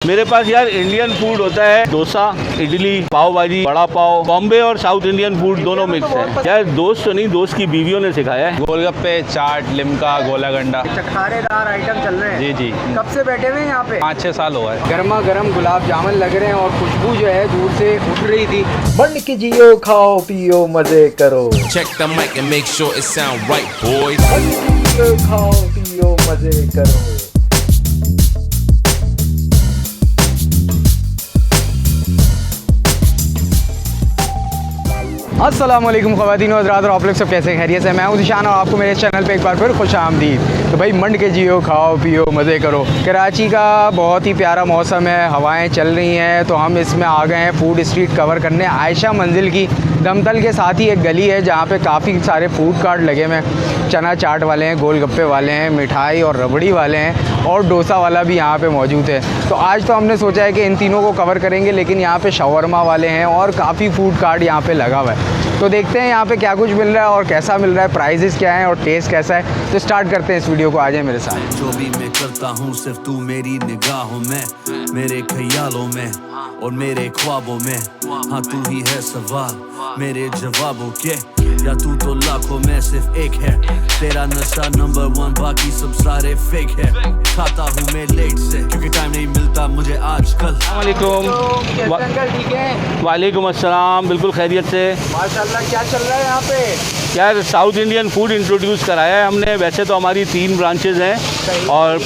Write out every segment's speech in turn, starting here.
मेरे पास यार Indian food होता है, डोसा, इडली, पाव भाजी, बड़ा पाव, बॉम्बे और साउथ इंडियन फूड दोनों मिक्स है। यार दोस्त तो नहीं, दोस्त की बीवियों ने सिखाया है। गोलगप्पे, चाट, लिमका, गोला गंडा, चखारेदार आइटम चल रहे हैं। जी जी। कब से बैठे हुए हैं यहाँ पे? 5-6 साल हुआ है। गर्मा गर्म गुलाब जामुन लग रहे हैं और खुशबू जो है दूर से उठ रही थी। बन के जियो, खाओ पियो मजे करो। Check the mic and make sure it sound right, boys. बन के जियो, खाओ पियो मजे करो। अस्सलाम वालेकुम ख़वातीन और हज़रात, और आप लोग सब कैसे खैरियत से? मैं हूं दिशान और आपको मेरे चैनल पे एक बार फिर खुश आमदीद। तो भाई मंड के जियो, खाओ पियो मज़े करो। कराची का बहुत ही प्यारा मौसम है, हवाएं चल रही हैं, तो हम इसमें आ गए हैं फूड स्ट्रीट कवर करने। आयशा मंजिल की दमतल के साथ ही एक गली है जहाँ पे काफ़ी सारे फूड कार्ट लगे हुए हैं। चना चाट वाले हैं, गोलगप्पे वाले हैं, मिठाई और रबड़ी वाले हैं और डोसा वाला भी यहाँ पे मौजूद है। तो आज तो हमने सोचा है कि इन तीनों को कवर करेंगे, लेकिन यहाँ पे शवरमा वाले हैं और काफ़ी फूड कार्ट यहाँ पे लगा हुआ है। तो देखते हैं यहाँ पे क्या कुछ मिल रहा है और कैसा मिल रहा है, प्राइजेस क्या हैं और टेस्ट कैसा है। तो स्टार्ट करते हैं इस वीडियो को, आ जाए मेरे साथ। जो भी मैं करता हूँ सिर्फ तू मेरी निगाहों में, मेरे ख्यालों में और मेरे ख्वाबों में। हाँ तू ही है सवाल मेरे जवाबों के, या तू तो लाखों में सिर्फ एक है। तेरा नशा नंबर 1, बाकी सब सारे फेक है। खाता हूँ मैं लेट से क्योंकि टाइम नहीं मिलता मुझे आजकल। वालेकुम। अंकल ठीक है? वालेकुम अस्सलाम, बिल्कुल खैरियत से। माशाल्लाह। क्या चल रहा है यहाँ पे? यार साउथ इंडियन फूड इंट्रोड्यूस कराया है हमने। वैसे तो हमारी 3 ब्रांचेज हैं और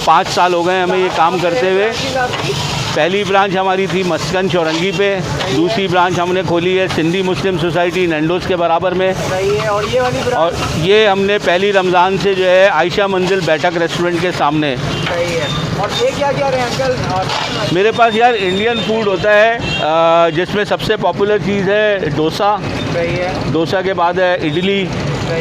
5 साल हो गए हमें ये काम करते हुए। पहली ब्रांच हमारी थी मस्कन चौरंगी पे, दूसरी ब्रांच हमने खोली है सिंधी मुस्लिम सोसाइटी नैंडोज के बराबर में। सही है। और ये वाली ब्रांच? और ये हमने पहली रमज़ान से जो है आयशा मंजिल बैठक रेस्टोरेंट के सामने। सही है। और ये क्या क्या रहे हैं अंकल? मेरे पास यार इंडियन फूड होता है जिसमें सबसे पॉपुलर चीज़ है डोसा। सही है। डोसा के बाद है इडली,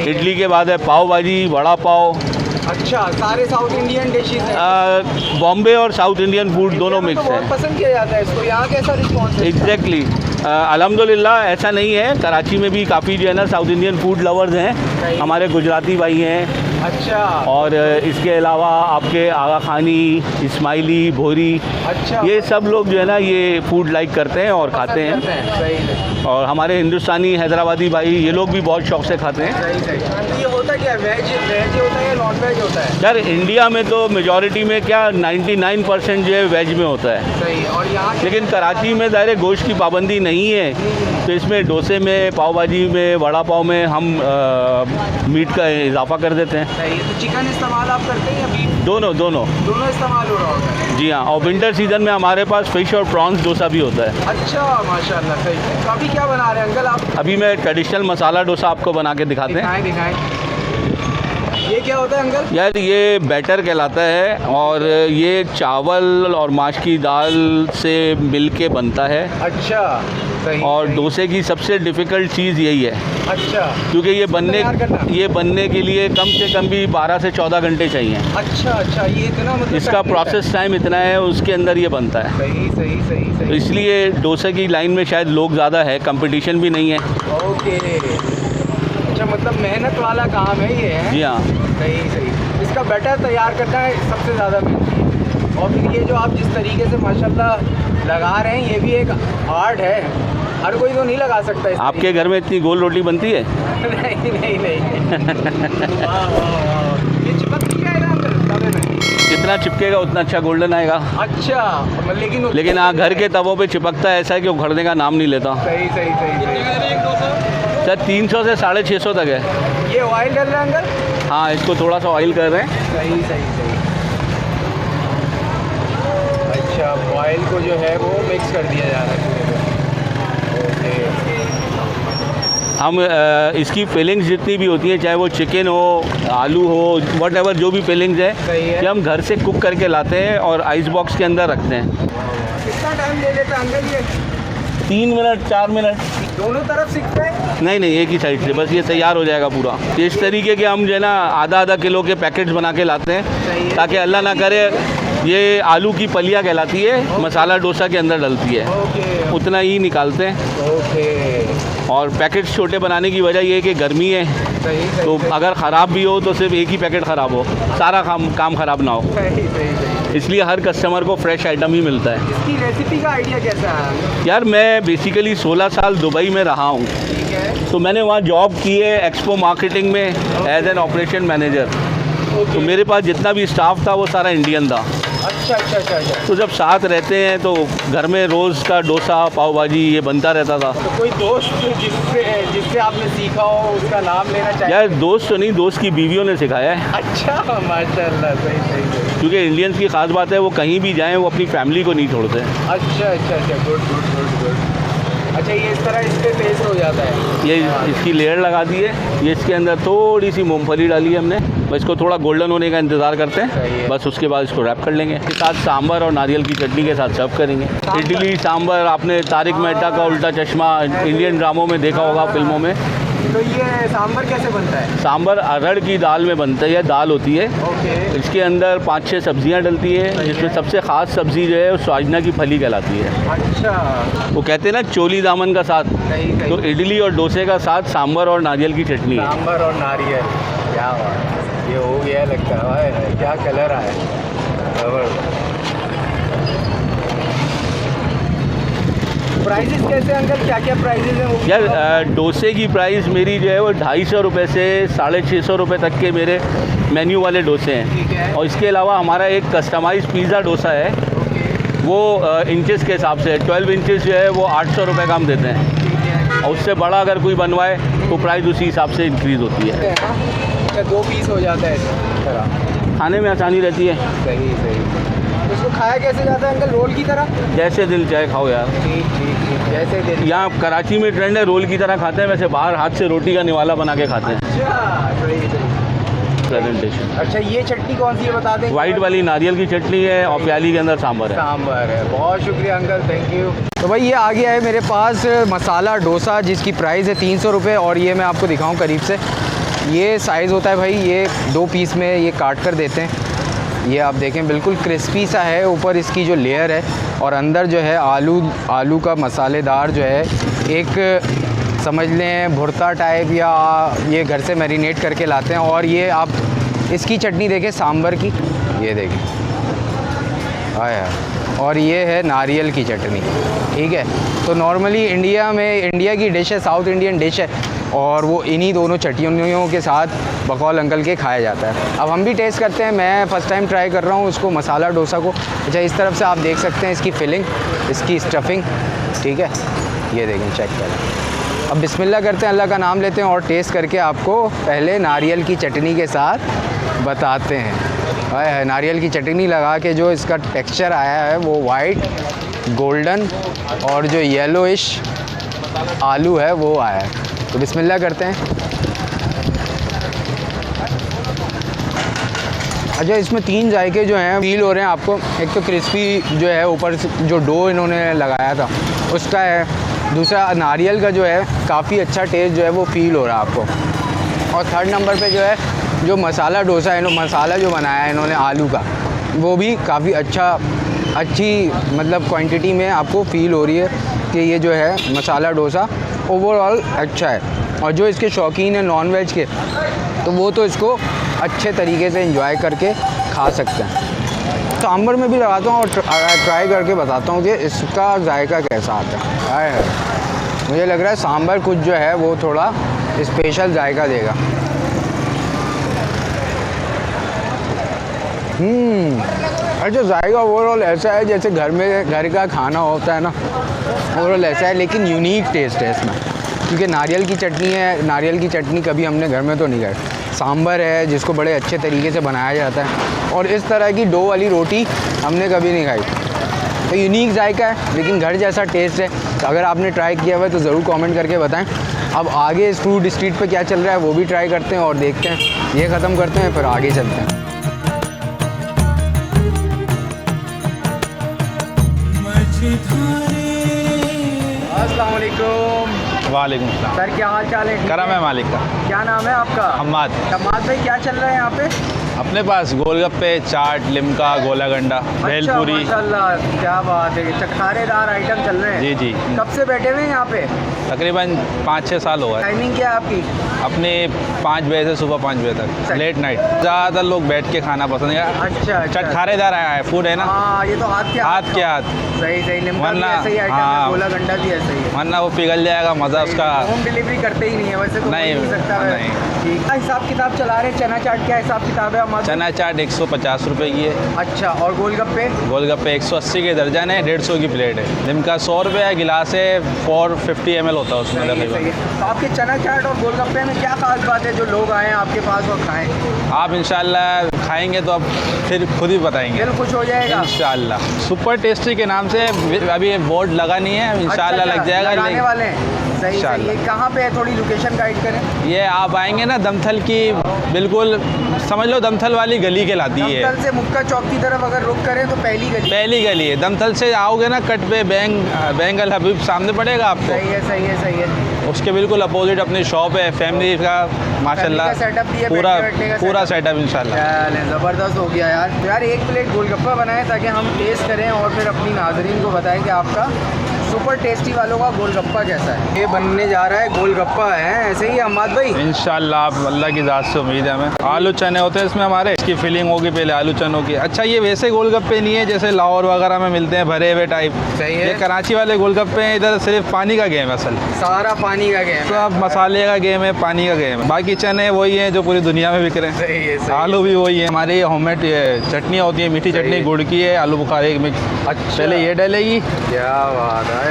इडली के बाद है पाव भाजी, बड़ा पाव। अच्छा, सारे साउथ इंडियन डिशेज हैं। बॉम्बे और साउथ इंडियन फूड दोनों तो मिक्स बहुत है। पसंद किया जाता है इसको। यहाँ कैसा रिस्पॉन्स है? एग्जैक्टली। अल्हम्दुलिल्लाह ऐसा नहीं है, कराची में भी काफ़ी जो है ना साउथ इंडियन फूड लवर्स हैं। हमारे गुजराती भाई हैं। अच्छा। और इसके अलावा आपके आगा खानी, इस्माइली, भोरी, अच्छा। ये सब लोग जो है ना ये फूड लाइक करते हैं और खाते हैं। सही है। और हमारे हिंदुस्तानी हैदराबादी भाई ये लोग भी बहुत शौक से खाते हैं। सही। ये होता क्या, वेज होता है या नॉन वेज होता है? यार इंडिया में तो मेजॉरिटी में क्या 99% जो है वेज में होता है। सही। और यहाँ लेकिन कराची में ज़ाहिर गोश्त की पाबंदी नहीं है, तो इसमें डोसे में, पाव भाजी में, वड़ा पाव में हम मीट का इजाफा कर देते हैं। सही है। तो चिकन इस्तेमाल आप करते हैं या बीफ? दोनों इस्तेमाल हो रहा होता है? जी हाँ। और विंटर सीजन में हमारे पास फ़िश और प्रॉन्स डोसा भी होता है। अच्छा माशाल्लाह। सही। तो अभी क्या बना रहे हैं अंकल आप? अभी मैं ट्रेडिशनल मसाला डोसा आपको बना के दिखाते हैं। दिखाएं। ये क्या होता है अंकल? यार ये बैटर कहलाता है और ये चावल और माश की दाल से मिल के बनता है। अच्छा। सही। और डोसे की सबसे डिफ़िकल्ट चीज़ यही है। अच्छा। क्योंकि ये तैयार बनने के लिए कम से कम भी 12 से 14 घंटे चाहिए। अच्छा। ये इतना मतलब इसका प्रोसेस टाइम इतना है, उसके अंदर ये बनता है। सही। तो इसलिए डोसे की लाइन में शायद लोग ज़्यादा है, कंपटीशन भी नहीं है। ओके। अच्छा, मतलब मेहनत वाला काम है ये है? जी हाँ। सही। इसका बैटर तैयार करना है सबसे ज़्यादा मेहनत। और फिर ये जो आप जिस तरीके से माशाल्लाह लगा रहे हैं, ये भी एक आर्ट है। हर कोई तो नहीं लगा सकता इस आपके घर में इतनी गोल रोटी बनती है? नहीं। ये चिपक नहीं जाएगा अंदर तवे में? जितना चिपकेगा उतना अच्छा गोल्डन आएगा। अच्छा। लेकिन हाँ, घर के तवों पे चिपकता है ऐसा है कि उखड़ने का नाम नहीं लेता। सही। सर 300 से 650 तक है। ये ऑयल कर रहे हैं अंकल? हाँ, इसको थोड़ा सा ऑयल कर रहे हैं। सही। अच्छा, ऑयल को जो है वो मिक्स कर दिया जा रहा है। ओके। हम इसकी फिलिंग्स जितनी भी होती हैं, चाहे वो चिकन हो, आलू हो, व्हाटएवर जो भी फिलिंग्स है, सही है। ये हम घर से कुक करके लाते हैं और आइस बॉक्स के अंदर रखते हैं। कितना टाइम ले लेता है अंकल ये? 3 मिनट 4 मिनट। दोनों तरफ सीखते हैं? नहीं, एक ही साइड से, बस ये तैयार हो जाएगा पूरा। इस तरीके के हम जो है ना आधा किलो के पैकेट्स बना के लाते हैं, ताकि अल्लाह ना करे ये आलू की पलिया कहलाती है, मसाला डोसा के अंदर डलती है, ओके। उतना ही निकालते हैं। ओके। और पैकेट्स छोटे बनाने की वजह ये है कि गर्मी है, सही तो अगर ख़राब भी हो तो सिर्फ एक ही पैकेट ख़राब हो, सारा काम ख़राब ना हो, सही। इसलिए हर कस्टमर को फ्रेश आइटम ही मिलता है। इसकी रेसिपी का आइडिया कैसा है? यार मैं बेसिकली 16 साल दुबई में रहा हूँ, ठीक है। तो मैंने वहाँ जॉब की है एक्सपो मार्केटिंग में एज एन ऑपरेशन मैनेजर। तो मेरे पास जितना भी स्टाफ था वो सारा इंडियन था। अच्छा। तो जब साथ रहते हैं तो घर में रोज़ का डोसा पाव भाजी ये बनता रहता था। तो कोई दोस्त जिससे आपने सीखा हो उसका नाम लेना चाहिए? यार दोस्त तो नहीं, दोस्त की बीवियों ने सिखाया है, अच्छा, माशाल्लाह, सही। क्योंकि इंडियंस की खास बात है वो कहीं भी जाएं वो अपनी फैमिली को नहीं छोड़ते। अच्छा, गुड। अच्छा, ये इस तरह इस पे पेस्ट हो जाता है। ये इसकी लेयर लगा दी है, ये इसके अंदर थोड़ी सी मूंगफली डाली है हमने, बस इसको थोड़ा गोल्डन होने का इंतज़ार करते सही है। हैं, बस उसके बाद इसको रैप कर लेंगे। इसके साथ सांभर और नारियल की चटनी के साथ सर्व करेंगे। इडली सांभर आपने तारिक मेहता का उल्टा चश्मा इंडियन ड्रामों में देखा होगा, फिल्मों में। तो ये सांभर कैसे बनता है? सांभर अरहर की दाल में बनता है, यह दाल होती है, ओके। इसके अंदर 5-6 सब्जियां डलती है, जिसमें सबसे ख़ास सब्ज़ी जो है वो स्वाजना की फली कहलाती है। अच्छा, वो कहते हैं ना चोली दामन का साथ, सही। तो इडली और डोसे का साथ सांभर और नारियल की चटनी है। सांभर और नारियल, क्या बात, ये हो गया लगता है। क्या कलर आया, जबरदस्त। प्राइसेस कैसे अंकल, क्या प्राइसेस हैं वो? यार डोसे की प्राइस मेरी जो है वो 250 रुपये से 650 रुपये तक के मेरे मेन्यू वाले डोसे ठीक है। हैं। और इसके अलावा हमारा एक कस्टमाइज पिज़्ज़ा डोसा है, वो इंचेस के हिसाब से 12 इंचेस जो है वो 800 रुपये का हम देते हैं, और उससे बड़ा अगर कोई बनवाए तो प्राइस उसी हिसाब से इंक्रीज़ होती है। अच्छा, 2 पीस हो जाता है इस तरह, खाने में आसानी रहती है। सही। उसको खाया कैसे जाता है अंकल, रोल की तरह? जैसे दिल चाहे खाओ यार। ठीक, जैसे दिल। यहाँ कराची में ट्रेंड है, रोल की तरह खाते हैं, वैसे बाहर हाथ से रोटी का निवाला बना के खाते हैं। अच्छा, सही। प्रेजेंटेशन। अच्छा, ये चटनी कौन सी है बता दें? वाइट वाली नारियल की चटनी है और प्याली के अंदर सांभर है। सांभर है। बहुत शुक्रिया अंकल, थैंक यू। तो भाई ये आ गया है मेरे पास मसाला डोसा, जिसकी प्राइस है 300 रुपये, और ये मैं आपको दिखाऊं करीब से। ये साइज़ होता है भाई, ये 2 पीस में ये काट कर देते हैं। ये आप देखें बिल्कुल क्रिस्पी सा है, ऊपर इसकी जो लेयर है, और अंदर जो है आलू का मसालेदार जो है, एक समझ लें भुर्ता टाइप, या ये घर से मैरिनेट करके लाते हैं। और ये आप इसकी चटनी देखें सांभर की, ये देखें आया, और ये है नारियल की चटनी, ठीक है। तो नॉर्मली इंडिया की डिश है, साउथ इंडियन डिश है, और वो इन्हीं दोनों चटनियों के साथ बकौल अंकल के खाया जाता है। अब हम भी टेस्ट करते हैं, मैं फ़र्स्ट टाइम ट्राई कर रहा हूँ उसको, मसाला डोसा को। अच्छा, इस तरफ से आप देख सकते हैं इसकी फिलिंग, इसकी स्टफिंग, ठीक है, ये देखें, चेक करें। अब बिस्मिल्लाह करते हैं, अल्लाह का नाम लेते हैं, और टेस्ट करके आपको पहले नारियल की चटनी के साथ बताते हैं। है नारियल की चटनी लगा के जो इसका टेक्सचर आया है वो वाइट गोल्डन, और जो येलोइश आलू है वो आया है। तो बिस्मिल्लाह करते हैं। अच्छा, इसमें 3 जायके जो हैं फील हो रहे हैं आपको। एक तो क्रिस्पी जो है, ऊपर से जो डो इन्होंने लगाया था उसका है, दूसरा नारियल का जो है काफ़ी अच्छा टेस्ट जो है वो फील हो रहा है आपको, और थर्ड नंबर पे जो है जो मसाला डोसा है, मसाला जो बनाया है इन्होंने आलू का, वो भी काफ़ी अच्छी मतलब क्वांटिटी में आपको फ़ील हो रही है कि ये जो है मसाला डोसा ओवरऑल अच्छा है। और जो इसके शौकीन हैं नॉन वेज के, तो वो तो इसको अच्छे तरीके से एंजॉय करके खा सकते हैं। सांभर में भी लगाता हूँ और ट्राई करके बताता हूँ कि इसका जायका कैसा आता है। मुझे लग रहा है सांभर कुछ जो है वो थोड़ा स्पेशल जायका देगा। अच्छा, जायका ओवरऑल ऐसा है जैसे घर का खाना होता है ना, ओवरऑल ऐसा है, लेकिन यूनिक टेस्ट है इसमें, क्योंकि नारियल की चटनी है। नारियल की चटनी कभी हमने घर में तो नहीं खाई। सांभर है जिसको बड़े अच्छे तरीके से बनाया जाता है, और इस तरह की डो वाली रोटी हमने कभी नहीं खाई। तो यूनिक जायका है, लेकिन घर जैसा टेस्ट है। तो अगर आपने ट्राई किया हुआ है तो ज़रूर कमेंट करके बताएं। अब आगे इस फूड स्ट्रीट पे क्या चल रहा है वो भी ट्राई करते हैं और देखते हैं। ये ख़त्म करते हैं, फिर आगे चलते हैं। अस्सलाम वालेकुम। वालेकुम सलाम। सर, क्या हाल चाल है? करम है मालिक का। क्या नाम है आपका? हम्माद। हम्माद भाई, क्या चल रहा है यहाँ पे? अपने पास गोलगप्पे, चाट, लिमका, गोला गंडा, अच्छा, भेलपुरी। माशाल्लाह, क्या बात है, चटखारेदार आइटम चल रहे हैं। जी जी। कब से बैठे हुए हैं यहाँ पे? तकरीबन 5-6 साल हो गए। टाइमिंग क्या है आपकी? अपने 5 बजे से सुबह 5 बजे तक, लेट नाइट। ज़्यादातर लोग बैठ के खाना पसंद करते हैं। अच्छा, चटखारेदार है फूड है ना, हाँ, ये तो हाथ के हाथ के हाथ, सही सही। लिमका भी वरना- ऐसे ही आइटम है, हाँ। गोला गंडा भी ऐसे ही है। वरना वो पिघल जाएगा मज़ा उसका। होम डिलीवरी करते ही नहीं है वैसे तो, नहीं, हो ही सकता है। नहीं। ठीक है, हिसाब किताब चला रहे हैं। चना चाट क्या हिसाब किताब है हमारा? चना चाट 150 रुपए की है। अच्छा, और गोलगप्पे? गोलगप्पे 180 के दर्जन है, 150 की प्लेट है। लिमका 100 रुपये है, गिलास है 450 ml होता है उसमें सही है, सही तकरीबन। है। तो आपके चना चाट और गोलगप्पे में क्या खास बात है जो लोग आए हैं आपके पास और खाएं? आप इंशाल्लाह खाएंगे तो अब फिर खुद ही बताएंगे। दिल खुश हो जाएगा। इंशाल्लाह। सुपर टेस्टी के नाम से अभी ये बोर्ड लगा नहीं है, इंशाल्लाह अच्छा, लग जाएगा। लगाने वाले हैं। सही सही। इंशाल्लाह। ये कहाँ पे है, थोड़ी लोकेशन गाइड करें। ये आप आएंगे ना दमथल की, बिल्कुल समझ लो दमथल वाली गली कहलाती है। दमकल से मुक्का चौक की तरफ अगर रुक करें तो पहली गली। पहली गली है। दमथल से आओगे ना कट पे बेंगल हबीब सामने पड़ेगा आपको। सही है, सही है, सही है। उसके बिल्कुल अपोजिट अपनी शॉप है, फैमिली का माशाल्लाह Family का setup भी है, पूरा बैठने का पूरा setup। सेटअप इंशाल्लाह। चलें, ज़बरदस्त हो गया यार। तो यार एक प्लेट गोलगप्पा बनाएं ताकि हम टेस्ट करें और फिर अपनी नाजरीन को बताएं कि आपका सुपर टेस्टी वालों का गोलगप्पा कैसा है। ये बनने जा रहा है, गोलगप्पा है ऐसे ही अम्माद भाई। इंशाल्लाह आप अल्लाह की ज़ात से उम्मीद है हमें। आलू चने होते हैं इसमें हमारे, इसकी फिलिंग होगी पहले आलू चनों की। अच्छा, ये वैसे गोलगप्पे नहीं है जैसे लाहौर वगैरह में मिलते हैं भरे हुए टाइप। सही है। ये कराची वाले गोलगप्पे हैं, इधर सिर्फ पानी का गेम है असल। सारा पानी का गेम है। सब मसाले का गेम है, पानी का गेम है। बाकी चने वही हैं जो पूरी दुनिया में बिक रहे हैं। सही है, सही आलू भी वही है। हमारी होममेड चटनियाँ होती है, मीठी सही चटनी है। गुड़ की है, आलू बुखारे मिक्स। अच्छा। पहले ये डलेगी, क्या बात है,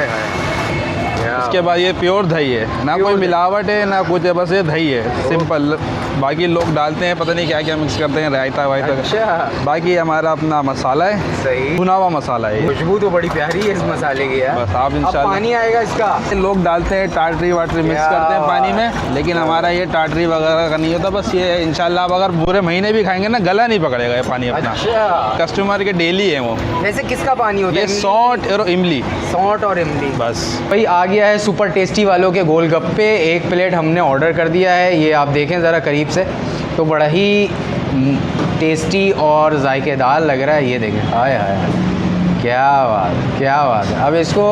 क्या उसके बाद ये प्योर दही है, ना कोई प्योर मिलावट है ना कुछ है, बस ये दही है सिंपल। बाकी लोग डालते हैं पता नहीं क्या क्या मिक्स करते हैं, रायता वायता। अच्छा। बाकी हमारा अपना मसाला है, सही। भुना हुआ मसाला है ये। खुशबू तो बड़ी प्यारी है इस मसाले की यार। बस आप अब इंशाल्लाह। पानी आएगा इसका। लोग डालते हैं टाटरी वाटरी मिक्स क्या करते हैं पानी बात में, लेकिन हमारा ये टाटरी वगैरह का नहीं होता। बस ये इंशाल्लाह आप अगर पूरे महीने भी खाएंगे ना गला नहीं पकड़ेगा ये पानी अपना। अच्छा, कस्टमर के डेली है वो। वैसे किसका पानी होता ये है? सौंठ और इमली सौंठ और इमली। बस। भाई आ गया है सुपर टेस्टी वालों के गोलगप्पे। एक प्लेट हमने ऑर्डर कर दिया है, ये आप देखें ज़रा करीब से, तो बड़ा ही टेस्टी और जायकेदार लग रहा है। ये देखें, हाय हाय हाय, क्या बात, क्या बात है। अब इसको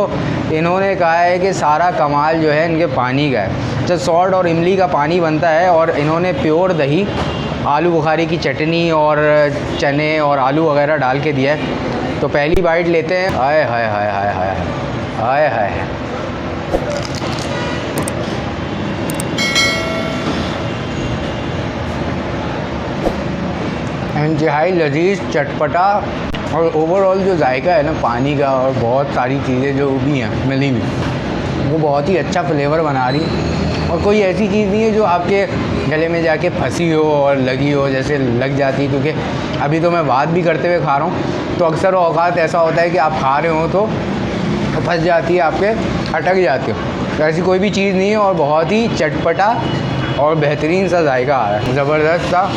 इन्होंने कहा है कि सारा कमाल जो है इनके पानी का है। जब सॉल्ट और इमली का पानी बनता है और इन्होंने प्योर दही, आलू बुखारे की चटनी और चने और आलू वगैरह डाल के दिया है। तो पहली बाइट लेते हैं। हाय हाय हाय हाय हाय हाय हाय। इंतहाई लजीज, चटपटा और ओवरऑल जो जायका है ना पानी का, और बहुत सारी चीज़ें जो भी हैं मिली हुई, वो बहुत ही अच्छा फ्लेवर बना रही है। और कोई ऐसी चीज़ नहीं है जो आपके गले में जाके फंसी हो और लगी हो, जैसे लग जाती। क्योंकि अभी तो मैं बात भी करते हुए खा रहा हूँ, तो अक्सर औकात ऐसा होता है कि आप खा रहे हो तो फंस जाती है, आपके अटक जाते हो। तो ऐसी कोई भी चीज़ नहीं है और बहुत ही चटपटा और बेहतरीन सा जायका आ रहा है, ज़बरदस्त सा।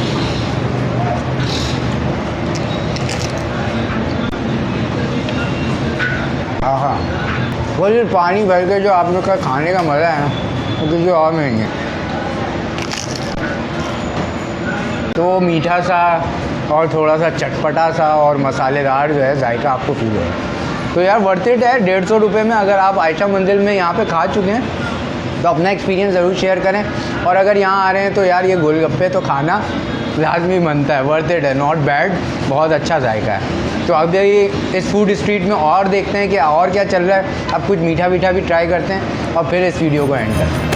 हाँ, वो जो पानी भर के जो आप लोग का खाने का मज़ा है ना, वो किसी और में नहीं है। तो मीठा सा और थोड़ा सा चटपटा सा और मसालेदार जो है जायका आपको फील होगा। तो यार वर्थ इट है। 150 रुपये में अगर आप आयशा मंजिल में यहाँ पे खा चुके हैं तो अपना एक्सपीरियंस ज़रूर शेयर करें। और अगर यहाँ आ रहे हैं तो यार ये गोलगप्पे तो खाना लाजमी बनता है। वर्थ इट है, नॉट बैड, बहुत अच्छा जायका है। तो अब ये इस फूड स्ट्रीट में और देखते हैं कि और क्या चल रहा है। अब कुछ मीठा मीठा भी ट्राई करते हैं और फिर इस वीडियो को एंड करते हैं।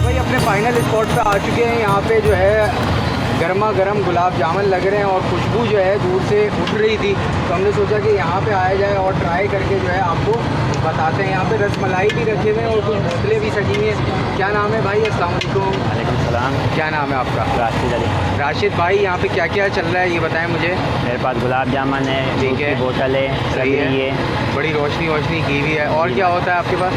भाई अपने फाइनल स्पॉट पे आ चुके हैं। यहाँ पे जो है गर्मा गर्म गुलाब जामुन लग रहे हैं और खुशबू जो है दूर से उठ रही थी, तो हमने सोचा कि यहाँ पे आया जाए और ट्राई करके जो है आपको बताते हैं। यहाँ पे रसमलाई भी रखे हुए हैं और कुछ बोतलें भी सजी हुई हैं। क्या नाम है भाई? अस्सलाम वालेकुम। वालेकुम सलाम। क्या नाम है आपका? राशिद अली। राशिद भाई, यहाँ पे क्या क्या चल रहा है ये बताएं मुझे। मेरे पास गुलाब जामुन है, ठीक दूध है। की बोतल है, सही है। रबड़ी है बड़ी रोशनी वोशनी की हुई है। और क्या होता है आपके पास?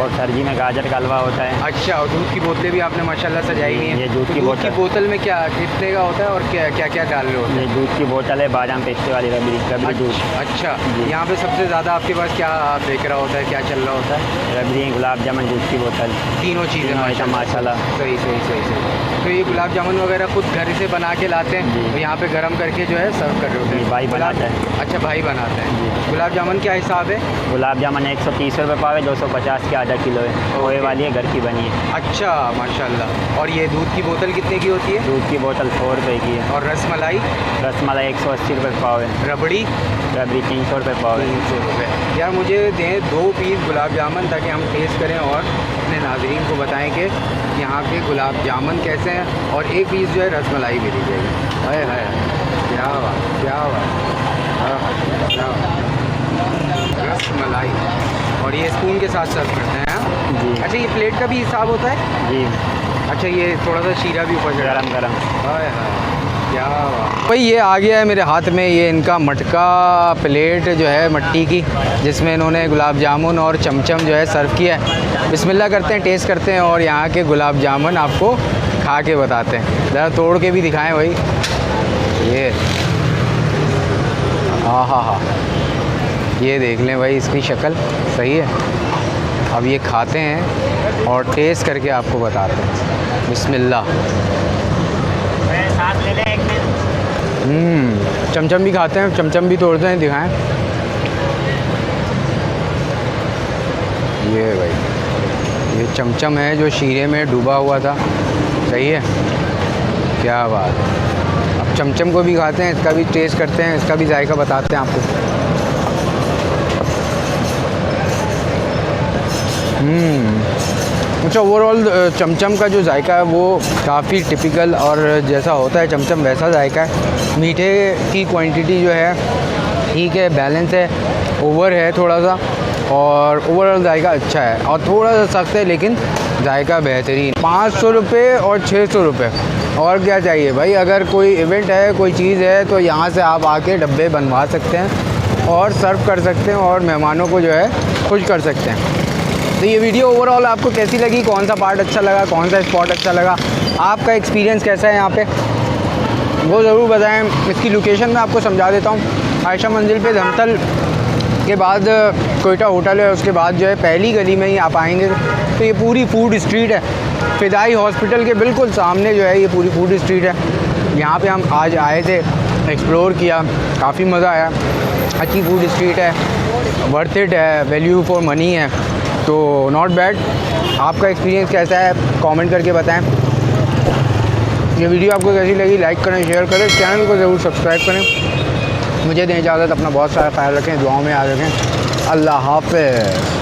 और सर्दी में गाजर का हलवा होता है। अच्छा, और दूध की बोतलें भी आपने माशाल्लाह सजाई हुई हैं। ये दूध तो की बोतल में क्या कितने का होता है और क्या क्या क्या डाल रहे होते हैं? ये दूध की बोतल है, बादाम पिस्ते वाली रबड़ी दूध। अच्छा, जी। यहाँ पे सबसे ज़्यादा आपके पास क्या बिक रहा होता है, क्या चल रहा होता है? रबड़ी, गुलाब जामुन, दूध की बोतल, तीनों चीज़ें तीनों आइटम माशाल्लाह। सही सही सही सही। तो ये गुलाब जामुन वगैरह खुद घर से बना के लाते हैं, जी। तो यहाँ पे गर्म करके जो है सर्व कर रहे होते जी, हैं? भाई बनाता है। अच्छा, भाई बनाते हैं। जी। गुलाब जामुन क्या हिसाब है? गुलाब जामुन 130 रुपये पाव है, 250 के आधा किलो है। खोए वाली है, घर की बनी है। अच्छा माशाल्लाह। और ये दूध की बोतल कितने की होती है? दूध की बोतल 100 रुपये की है। और रसमलाई? रसमलाई 180 रुपये पाव है। रबड़ी? रबड़ी 300 रुपये पाव है। 300 रुपये। यार मुझे दें 2 पीस गुलाब जामुन ताकि हम टेस्ट करें और अपने नाज़रीन को बताएं कि यहाँ के गुलाब जामुन कैसे हैं। और 1 पीस जो है रसमलाई भी दी जाएगी। हाय हाय, क्या बात क्या बात। हाँ, क्या बात। रसमलाई और ये स्पून के साथ सर्व करते हैं। हाँ? जी। अच्छा, ये प्लेट का भी हिसाब होता है? जी, अच्छा, ये थोड़ा सा शीरा भी ऊपर चढ़ा। गरम गरम। हाय हाय, क्या बात। भाई ये आ गया है मेरे हाथ में, ये इनका मटका प्लेट जो है मिट्टी की, जिसमें इन्होंने गुलाब जामुन और चमचम जो है सर्व किया है। बिस्मिल्लाह करते हैं, टेस्ट करते हैं और यहाँ के गुलाब जामुन आपको खा के बताते हैं। ज़रा तोड़ के भी दिखाएं भाई। ये हाँ हाँ हाँ, ये देख लें भाई, इसकी शक्ल सही है। अब ये खाते हैं और टेस्ट करके आपको बताते हैं। बिस्मिल्लाह। चमचम भी खाते हैं, चमचम भी तोड़ते हैं, दिखाएं। ये भाई, ये चमचम है जो शीरे में डूबा हुआ था। सही है, क्या बात है। अब चमचम को भी खाते हैं, इसका भी टेस्ट करते हैं, इसका भी जायका बताते हैं आपको। अच्छा, ओवरऑल चमचम का जो जायका है वो काफ़ी टिपिकल और जैसा होता है चमचम वैसा जायका है। मीठे की क्वांटिटी जो है ठीक है, बैलेंस है, ओवर है थोड़ा सा, और ओवरऑल जायका अच्छा है। और थोड़ा सा सख्त है लेकिन जायका बेहतरीन। 500 रुपये और 600 रुपये, और क्या चाहिए भाई। अगर कोई इवेंट है, कोई चीज़ है, तो यहाँ से आप आके डब्बे बनवा सकते हैं और सर्व कर सकते हैं और मेहमानों को जो है खुश कर सकते हैं। तो ये वीडियो ओवरऑल आपको कैसी लगी, कौन सा पार्ट अच्छा लगा, कौन सा स्पॉट अच्छा लगा, आपका एक्सपीरियंस कैसा है यहाँ पे, वो ज़रूर बताएं। इसकी लोकेशन मैं आपको समझा देता हूँ। आयशा मंजिल पे धमतल के बाद कोयटा होटल है, उसके बाद जो है पहली गली में ही आप आएंगे तो ये पूरी फूड स्ट्रीट है। फिदाई हॉस्पिटल के बिल्कुल सामने जो है ये पूरी फूड स्ट्रीट है। यहाँ पे हम आज आए थे, एक्सप्लोर किया, काफ़ी मज़ा आया। अच्छी फूड स्ट्रीट है, वर्थ इट है, वैल्यू फॉर मनी है, तो नॉट बैड। आपका एक्सपीरियंस कैसा है कमेंट करके बताएं। ये वीडियो आपको कैसी लगी, लाइक करें, शेयर करें, चैनल को ज़रूर सब्सक्राइब करें। मुझे दें इजाज़त, अपना बहुत सारा ख्याल रखें, दुआओं में याद रखें। अल्लाह हाफ़िज़।